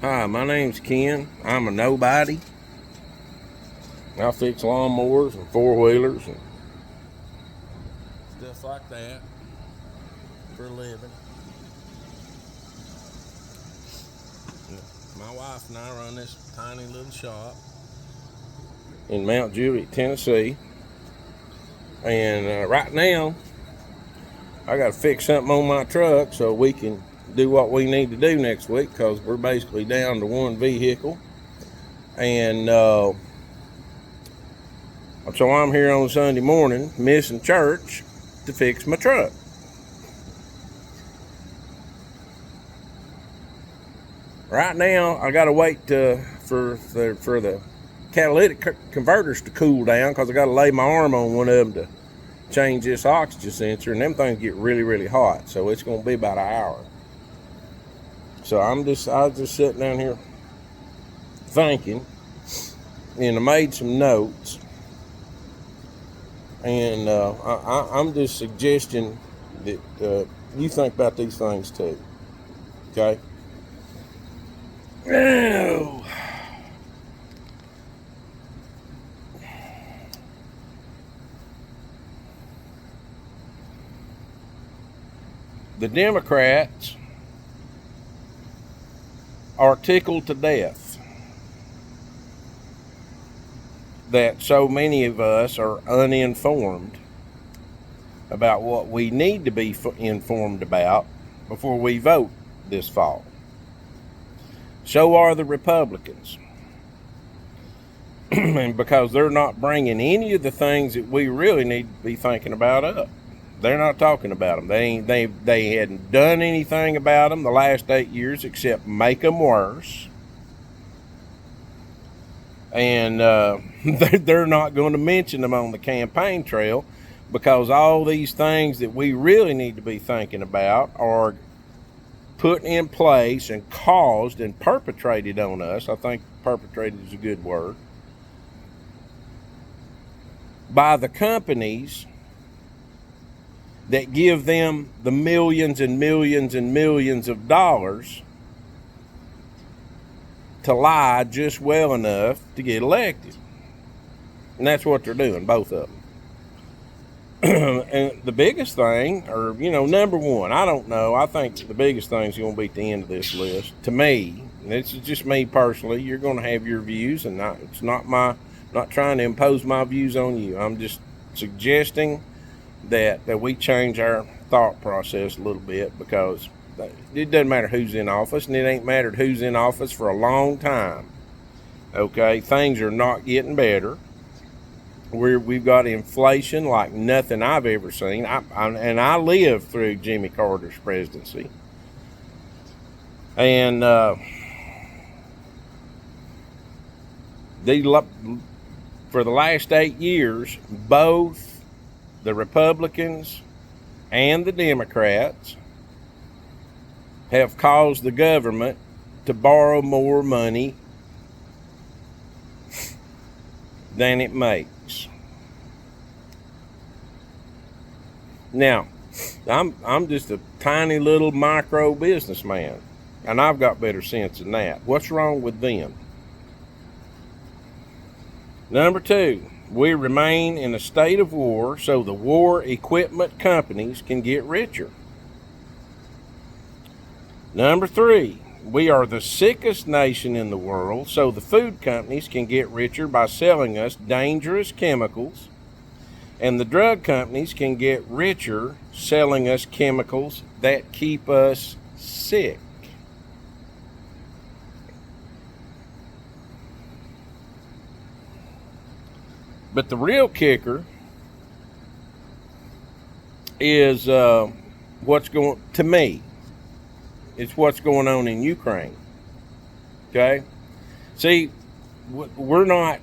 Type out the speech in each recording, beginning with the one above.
Hi, my name's Ken. I'm a nobody. I fix lawnmowers and four-wheelers and stuff like that for a living. My wife and I run this tiny little shop in Mount Juliet, Tennessee. And right now, I got to fix something on my truck so we can do what we need to do next week, because we're basically down to one vehicle. And so I'm here on Sunday morning, missing church, to fix my truck. Right now, I gotta wait for the catalytic converters to cool down, because I gotta lay my arm on one of them to change this oxygen sensor, and them things get really, really hot. So it's gonna be about an hour. So I was just sitting down here thinking, and I made some notes, and I'm just suggesting that you think about these things too. Okay. Oh. The Democrats are tickled to death that so many of us are uninformed about what we need to be informed about before we vote this fall. So are the Republicans. And because they're not bringing any of the things that we really need to be thinking about up. They're not talking about them. They hadn't done anything about them the last 8 years except make them worse. And they're not going to mention them on the campaign trail, because all these things that we really need to be thinking about are put in place and caused and perpetrated on us. I think perpetrated is a good word. By the companies that give them the millions and millions and millions of dollars to lie just well enough to get elected. And that's what they're doing, both of them. And the biggest thing, or, number one, I don't know. I think the biggest thing is going to be at the end of this list. To me, and this is just me personally, you're going to have your views, and it's not trying to impose my views on you. I'm just suggesting that we change our thought process a little bit, because it doesn't matter who's in office, and it ain't mattered who's in office for a long time. Okay, things are not getting better. We've got inflation like nothing I've ever seen. I lived through Jimmy Carter's presidency, and for the last 8 years, both the Republicans and the Democrats have caused the government to borrow more money than it makes. Now, I'm just a tiny little micro businessman, and I've got better sense than that. What's wrong with them? Number two, we remain in a state of war so the war equipment companies can get richer. Number three, we are the sickest nation in the world, so the food companies can get richer by selling us dangerous chemicals, and the drug companies can get richer selling us chemicals that keep us sick. But the real kicker is what's going on in Ukraine. Okay? See, we're not,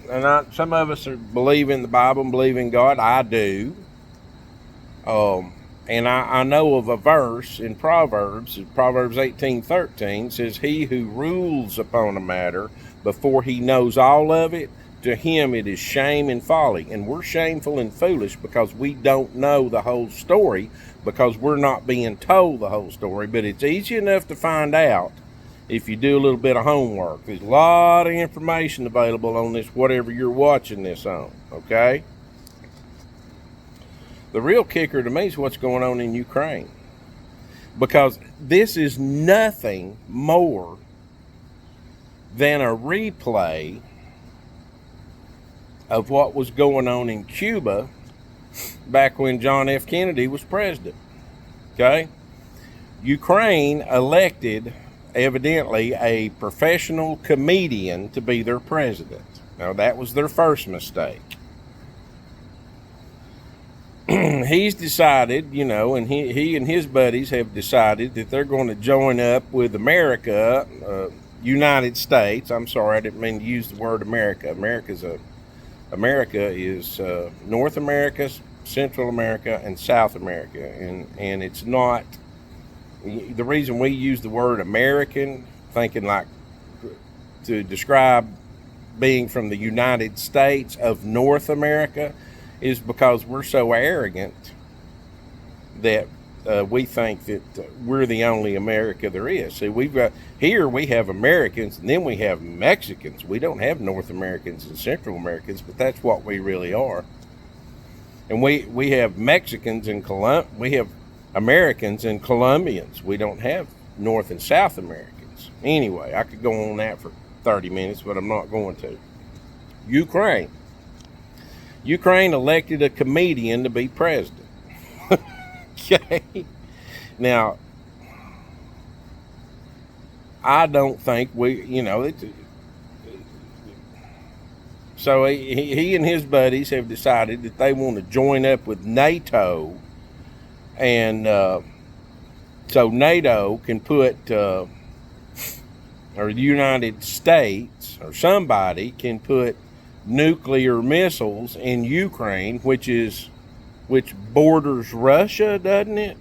and some of us believe in the Bible and believe in God. I do. And I know of a verse in Proverbs 18:13 says, "He who rules upon a matter before he knows all of it, to him it is shame and folly." And we're shameful and foolish because we don't know the whole story, because we're not being told the whole story. But it's easy enough to find out if you do a little bit of homework. There's a lot of information available on this, whatever you're watching this on, okay? The real kicker to me is what's going on in Ukraine. Because this is nothing more than a replay of what was going on in Cuba back when John F. Kennedy was president, okay? Ukraine elected, evidently, a professional comedian to be their president. Now, that was their first mistake. He's decided, you know, and he and his buddies have decided that they're going to join up with America, United States. I'm sorry, I didn't mean to use the word America. America is North America, Central America, and South America, and it's not. The reason we use the word American, thinking like to describe being from the United States of North America, is because we're so arrogant that we think that we're the only America there is. See, we have Americans, and then we have Mexicans. We don't have North Americans and Central Americans, but that's what we really are. And we have Mexicans and we have Americans and Colombians. We don't have North and South Americans. Anyway, I could go on that for 30 minutes, but I'm not going to. Ukraine elected a comedian to be president. Okay. Now, I don't think so he and his buddies have decided that they want to join up with NATO, and so NATO can put, or the United States or somebody can put nuclear missiles in Ukraine, which borders Russia, doesn't it?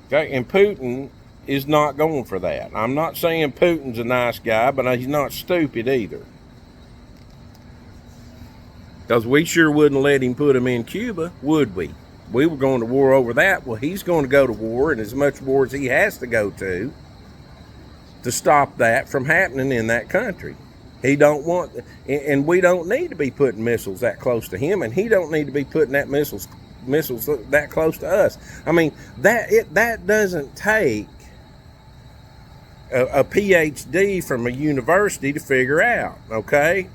Okay, and Putin is not going for that. I'm not saying Putin's a nice guy, but he's not stupid either. Because we sure wouldn't let him put him in Cuba, would we? We were going to war over that. Well, he's going to go to war, and as much war as he has to go to stop that from happening in that country. He don't want, and we don't need to be putting missiles that close to him, and he don't need to be putting that missiles that close to us. I mean, that doesn't take a PhD from a university to figure out, okay?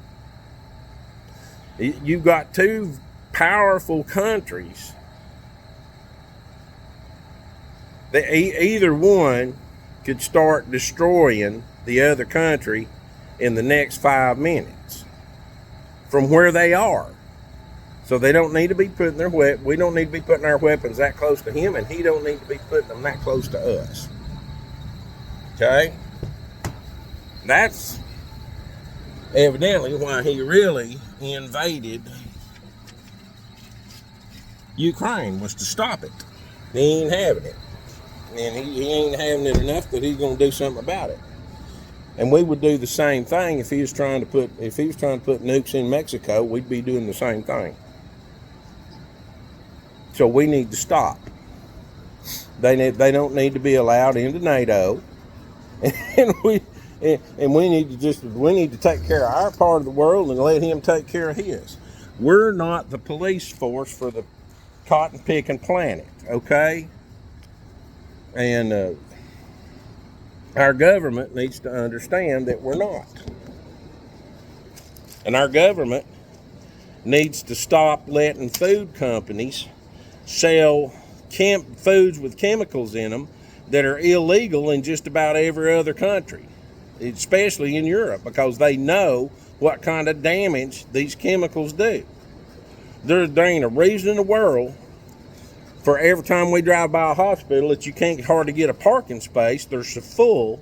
You've got two powerful countries that either one could start destroying the other country in the next 5 minutes from where they are. So they don't need to be putting we don't need to be putting our weapons that close to him, and he don't need to be putting them that close to us. Okay? That's evidently why he really invaded Ukraine, was to stop it. He ain't having it. And he ain't having it enough that he's going to do something about it. And we would do the same thing if he was trying to put nukes in Mexico. We'd be doing the same thing. So we need to stop. They don't need to be allowed into NATO, and we need to take care of our part of the world and let him take care of his. We're not the police force for the cotton picking planet, okay? And our government needs to understand that we're not. And our government needs to stop letting food companies sell foods with chemicals in them that are illegal in just about every other country, especially in Europe, because they know what kind of damage these chemicals do. There ain't a reason in the world for every time we drive by a hospital that you can't hardly get a parking space. They're so full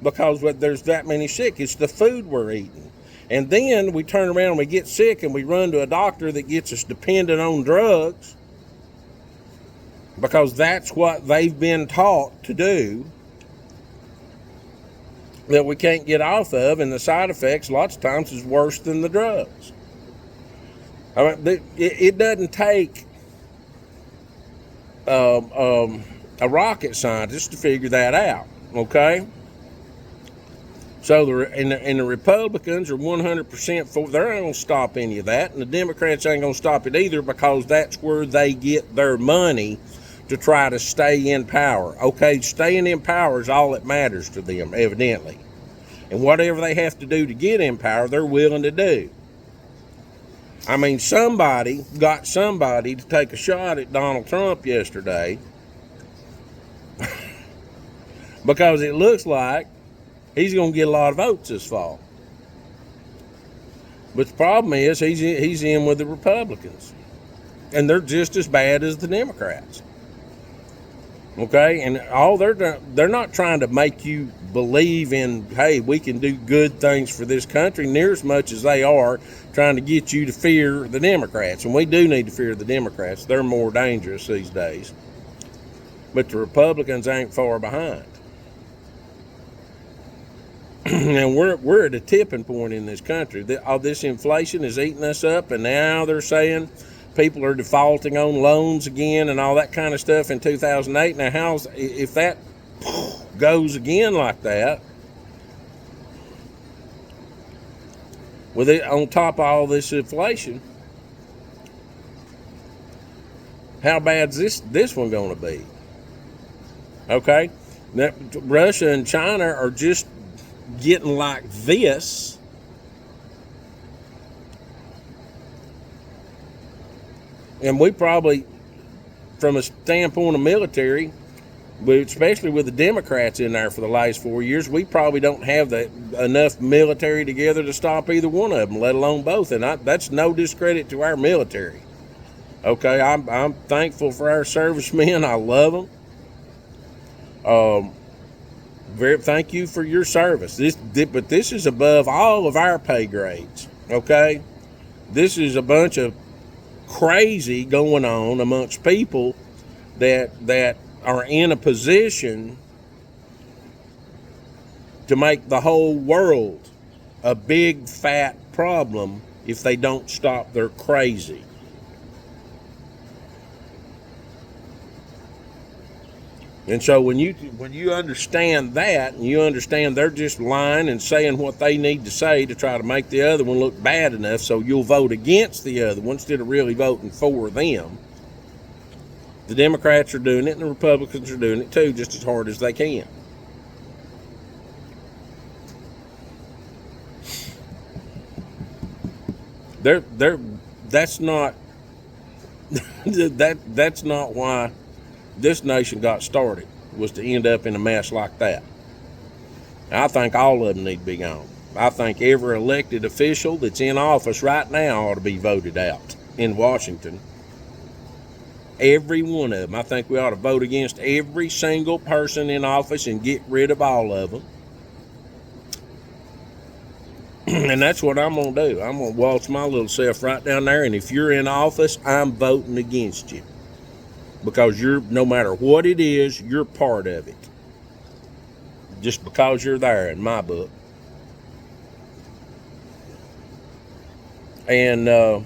because there's that many sick. It's the food we're eating. And then we turn around and we get sick and we run to a doctor that gets us dependent on drugs because that's what they've been taught to do, that we can't get off of, and the side effects lots of times is worse than the drugs. I mean, it doesn't take a rocket scientist to figure that out, okay? So the Republicans are 100% for. They're not going to stop any of that, and the Democrats ain't going to stop it either, because that's where they get their money to try to stay in power. Okay, staying in power is all that matters to them, evidently. And whatever they have to do to get in power, they're willing to do. I mean, somebody got somebody to take a shot at Donald Trump yesterday because it looks like he's going to get a lot of votes this fall. But the problem is he's in with the Republicans, and they're just as bad as the Democrats. Okay, and all they're not trying to make you believe in, hey, we can do good things for this country, near as much as they are trying to get you to fear the Democrats. And we do need to fear the Democrats. They're more dangerous these days. But the Republicans ain't far behind. And we're at a tipping point in this country. All this inflation is eating us up, and now they're saying people are defaulting on loans again and all that kind of stuff in 2008. Now, if that goes again like that, with it on top of all this inflation, how bad's this one going to be? Okay, now, Russia and China are just getting like this. And we probably, from a standpoint of military, but especially with the Democrats in there for the last 4 years, we probably don't have enough military together to stop either one of them, let alone both. And that's no discredit to our military. Okay, I'm thankful for our servicemen. I love them. Thank you for your service. But this is above all of our pay grades. Okay, this is a bunch of crazy going on amongst people that are in a position to make the whole world a big fat problem if they don't stop their crazy. And so when you understand that, and you understand they're just lying and saying what they need to say to try to make the other one look bad enough so you'll vote against the other one instead of really voting for them. The Democrats are doing it, and the Republicans are doing it too, just as hard as they can. That's not that's not why this nation got started, was to end up in a mess like that. I think all of them need to be gone. I think every elected official that's in office right now ought to be voted out in Washington. Every one of them. I think we ought to vote against every single person in office and get rid of all of them. And that's what I'm going to do. I'm going to waltz my little self right down there, and if you're in office, I'm voting against you. Because no matter what it is, you're part of it. Just because you're there, in my book. And the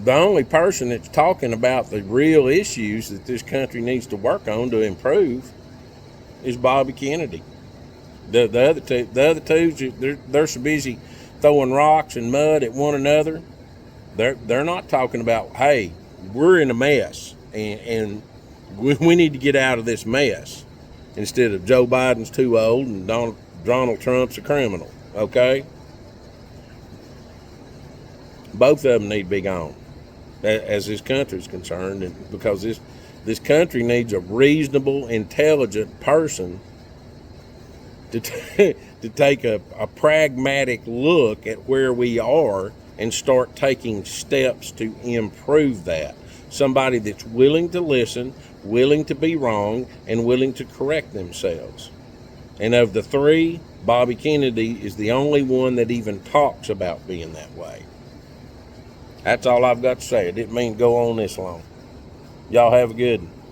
only person that's talking about the real issues that this country needs to work on to improve is Bobby Kennedy. The other two, they're so busy throwing rocks and mud at one another. They're not talking about, hey, we're in a mess, and we need to get out of this mess, instead of Joe Biden's too old and Donald Trump's a criminal. Okay? Both of them need to be gone, as this country is concerned, and because this country needs a reasonable, intelligent person to take a pragmatic look at where we are and start taking steps to improve that. Somebody that's willing to listen, willing to be wrong, and willing to correct themselves. And of the three, Bobby Kennedy is the only one that even talks about being that way. That's all I've got to say. I didn't mean to go on this long. Y'all have a good one.